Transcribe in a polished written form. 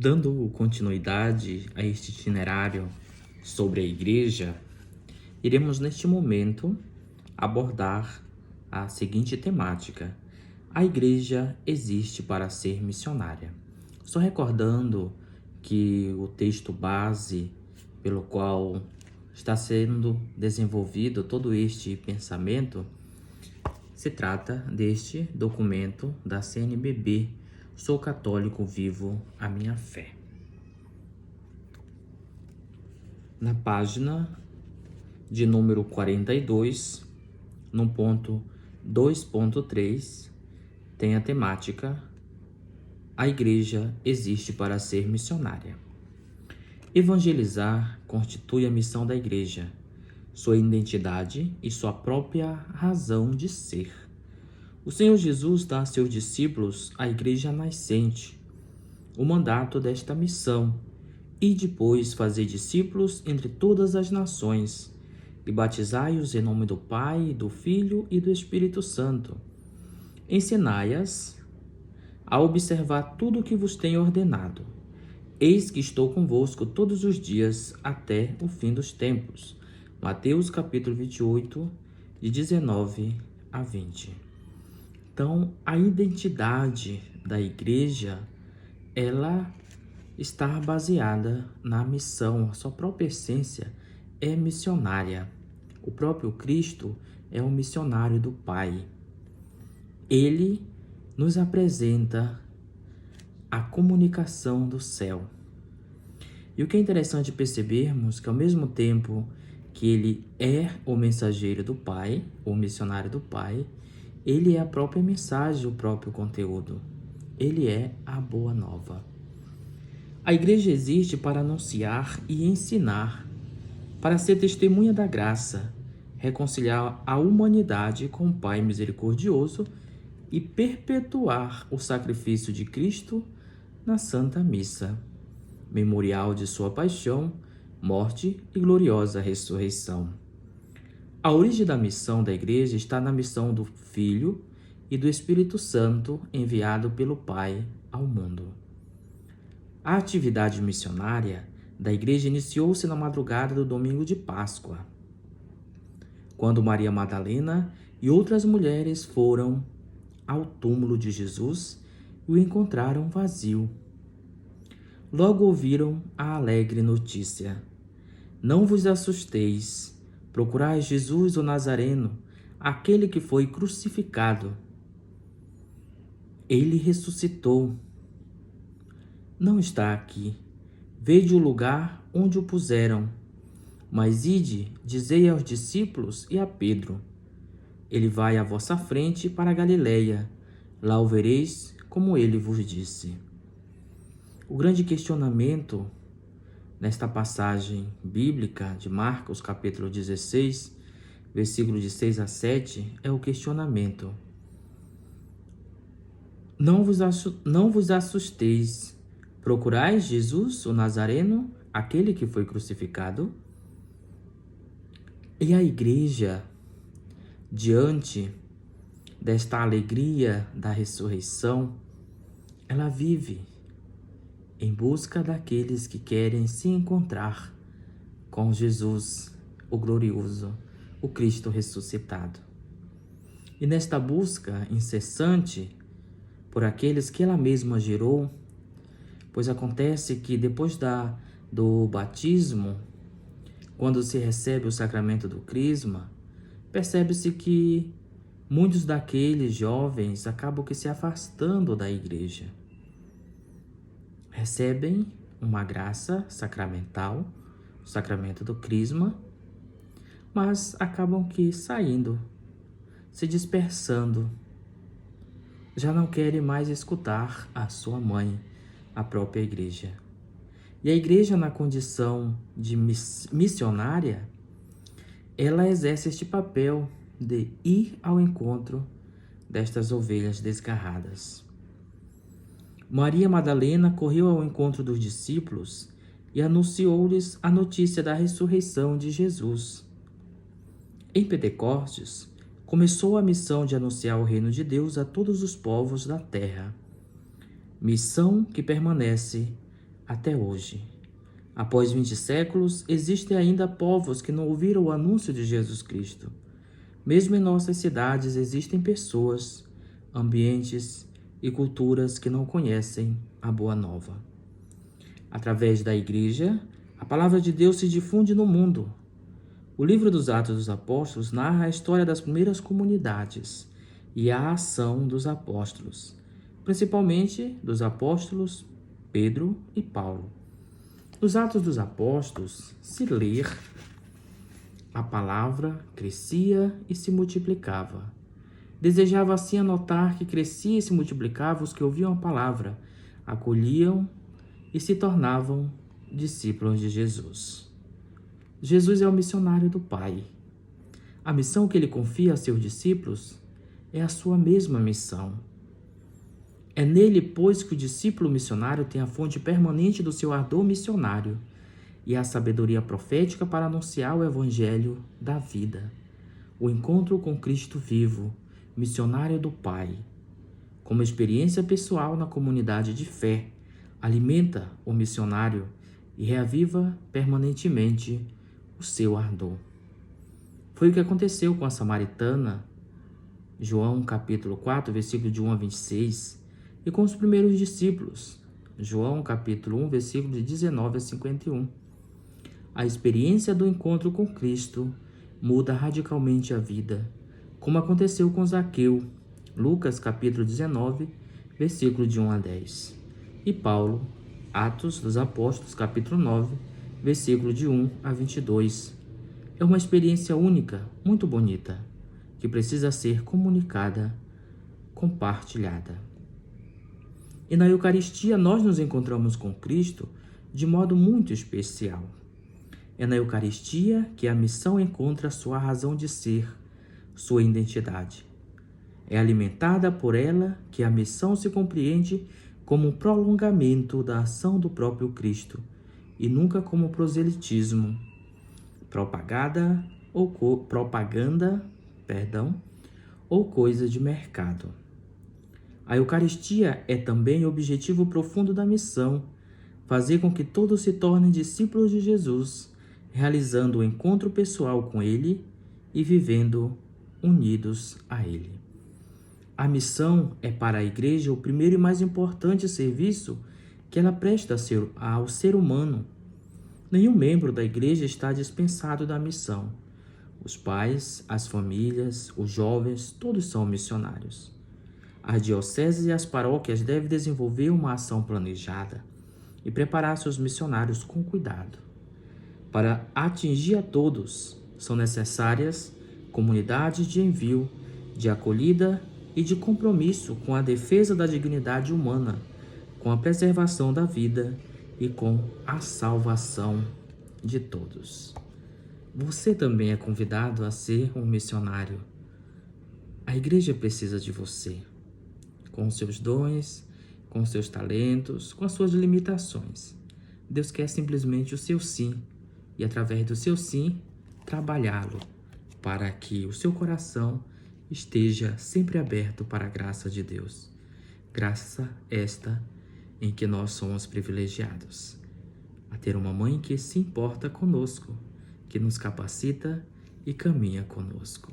Dando continuidade a este itinerário sobre a igreja, iremos neste momento abordar a seguinte temática: a igreja existe para ser missionária. Só recordando que o texto base pelo qual está sendo desenvolvido todo este pensamento se trata deste documento da CNBB, Sou Católico, Vivo a Minha Fé. Na página de número 42, no ponto 2.3, tem a temática: a igreja existe para ser missionária. Evangelizar constitui a missão da igreja, sua identidade e sua própria razão de ser. O Senhor Jesus dá a seus discípulos a igreja nascente, o mandato desta missão, e depois fazer discípulos entre todas as nações, e batizai-os em nome do Pai, do Filho e do Espírito Santo. Ensinai-as a observar tudo o que vos tenho ordenado. Eis que estou convosco todos os dias até o fim dos tempos. Mateus capítulo 28, de 19 a 20. Então, a identidade da igreja, ela está baseada na missão. A sua própria essência é missionária. O próprio Cristo é um missionário do Pai. Ele nos apresenta a comunicação do céu. E o que é interessante percebermos que ao mesmo tempo que ele é o mensageiro do Pai, o missionário do Pai, ele é a própria mensagem, o próprio conteúdo. Ele é a boa nova. A igreja existe para anunciar e ensinar, para ser testemunha da graça, reconciliar a humanidade com o Pai misericordioso e perpetuar o sacrifício de Cristo na Santa Missa, memorial de sua paixão, morte e gloriosa ressurreição. A origem da missão da igreja está na missão do Filho e do Espírito Santo enviado pelo Pai ao mundo. A atividade missionária da igreja iniciou-se na madrugada do domingo de Páscoa, quando Maria Madalena e outras mulheres foram ao túmulo de Jesus e o encontraram vazio. Logo ouviram a alegre notícia: não vos assusteis, procurai Jesus o Nazareno, aquele que foi crucificado. Ele ressuscitou. Não está aqui. Vede o lugar onde o puseram. Mas ide, dizei aos discípulos e a Pedro: ele vai à vossa frente para a Galileia. Lá o vereis, como ele vos disse. O grande questionamento nesta passagem bíblica de Marcos, capítulo 16, versículo de 6 a 7, é o questionamento: não vos assusteis, procurais Jesus, o Nazareno, aquele que foi crucificado? E a igreja, diante desta alegria da ressurreição, ela vive em busca daqueles que querem se encontrar com Jesus, o glorioso, o Cristo ressuscitado. E nesta busca incessante por aqueles que ela mesma gerou, pois acontece que depois do batismo, quando se recebe o sacramento do crisma, percebe-se que muitos daqueles jovens acabam que se afastando da igreja. Recebem uma graça sacramental, o sacramento do crisma, mas acabam que saindo, se dispersando. Já não querem mais escutar a sua mãe, a própria igreja. E a igreja, na condição de missionária, ela exerce este papel de ir ao encontro destas ovelhas desgarradas. Maria Madalena correu ao encontro dos discípulos e anunciou-lhes a notícia da ressurreição de Jesus. Em Pentecostes, começou a missão de anunciar o reino de Deus a todos os povos da terra. Missão que permanece até hoje. Após 20 séculos, existem ainda povos que não ouviram o anúncio de Jesus Cristo. Mesmo em nossas cidades existem pessoas, ambientes e culturas que não conhecem a Boa Nova. Através da Igreja, a palavra de Deus se difunde no mundo. O livro dos Atos dos Apóstolos narra a história das primeiras comunidades e a ação dos apóstolos, principalmente dos apóstolos Pedro e Paulo. Nos Atos dos Apóstolos, se ler, a palavra crescia e se multiplicava. Desejava assim anotar que crescia e se multiplicava os que ouviam a palavra, acolhiam e se tornavam discípulos de Jesus. Jesus é o missionário do Pai. A missão que ele confia a seus discípulos é a sua mesma missão. É nele, pois, que o discípulo missionário tem a fonte permanente do seu ardor missionário e a sabedoria profética para anunciar o evangelho da vida. O encontro com Cristo vivo, missionário do Pai, como experiência pessoal na comunidade de fé, alimenta o missionário e reaviva permanentemente o seu ardor. Foi o que aconteceu com a samaritana, João capítulo 4, versículo de 1 a 26, e com os primeiros discípulos, João capítulo 1, versículo de 19 a 51. A experiência do encontro com Cristo muda radicalmente a vida, como aconteceu com Zaqueu, Lucas capítulo 19, versículo de 1 a 10. E Paulo, Atos dos Apóstolos capítulo 9, versículo de 1 a 22. É uma experiência única, muito bonita, que precisa ser comunicada, compartilhada. E na Eucaristia nós nos encontramos com Cristo de modo muito especial. É na Eucaristia que a missão encontra sua razão de ser, sua identidade. É alimentada por ela que a missão se compreende como um prolongamento da ação do próprio Cristo e nunca como proselitismo, propaganda ou coisa de mercado. A Eucaristia é também o objetivo profundo da missão, fazer com que todos se tornem discípulos de Jesus, realizando o encontro pessoal com Ele e vivendo unidos a Ele. A missão é para a Igreja o primeiro e mais importante serviço que ela presta ao ser humano. Nenhum membro da Igreja está dispensado da missão. Os pais, as famílias, os jovens, todos são missionários. As dioceses e as paróquias devem desenvolver uma ação planejada e preparar seus missionários com cuidado. Para atingir a todos, são necessárias comunidades de envio, de acolhida e de compromisso com a defesa da dignidade humana, com a preservação da vida e com a salvação de todos. Você também é convidado a ser um missionário. A Igreja precisa de você, com seus dons, com seus talentos, com as suas limitações. Deus quer simplesmente o seu sim e, através do seu sim, trabalhá-lo para que o seu coração esteja sempre aberto para a graça de Deus. Graça esta em que nós somos privilegiados, a ter uma mãe que se importa conosco, que nos capacita e caminha conosco.